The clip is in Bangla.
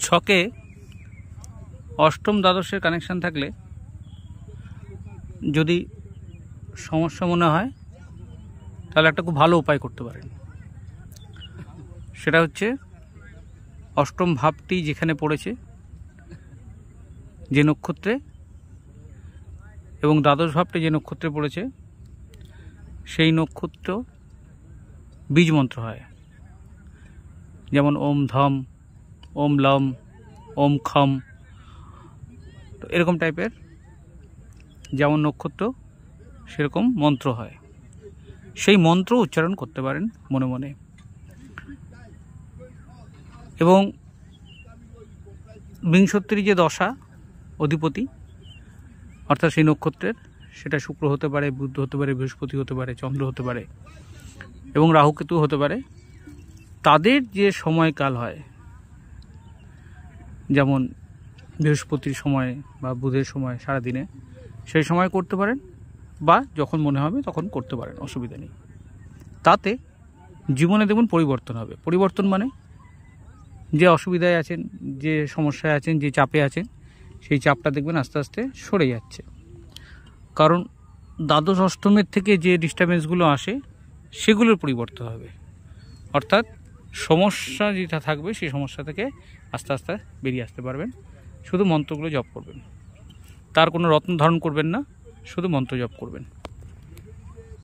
ছকে অষ্টম দ্বাদশের কানেকশান থাকলে যদি সমস্যা মনে হয় তাহলে একটা খুব ভালো উপায় করতে পারেন। সেটা হচ্ছে অষ্টম ভাবটি যেখানে পড়েছে যে নক্ষত্রে এবং দ্বাদশ ভাবটি যে নক্ষত্রে পড়েছে সেই নক্ষত্র বীজ মন্ত্র হয়, যেমন ওম ধম, ওম লম, ওম খম, তো এরকম টাইপের যেমন নক্ষত্র সেরকম মন্ত্র হয়। সেই মন্ত্র উচ্চারণ করতে পারেন মনে মনে। এবং বিংশতির যে দশা অধিপতি অর্থাৎ সেই নক্ষত্রের, সেটা শুক্র হতে পারে, বুধ হতে পারে, বৃহস্পতি হতে পারে, চন্দ্র হতে পারে এবং রাহুকেতু হতে পারে। তাদের যে সময়কাল হয়, যেমন বৃহস্পতির সময় বা বুধের সময় সারাদিনে, সেই সময় করতে পারেন বা যখন মনে হবে তখন করতে পারেন, অসুবিধা নেই। তাতে জীবনে দেখুন পরিবর্তন হবে। পরিবর্তন মানে যে অসুবিধায় আছেন, যে সমস্যায় আছেন, যে চাপে আছেন, সেই চাপটা দেখবেন আস্তে আস্তে সরে যাচ্ছে। কারণ দ্বাদশ অষ্টমের থেকে যে ডিস্টার্বেন্সগুলো আসে সেগুলোর পরিবর্তন হবে, অর্থাৎ সমস্যা যেটা থাকবে সেই সমস্যা থেকে আস্তে আস্তে বেরিয়ে আসতে পারবেন। শুধু মন্ত্রগুলো জপ করবেন, তার কোনো রত্ন ধারণ করবেন না, শুধু মন্ত্র জপ করবেন।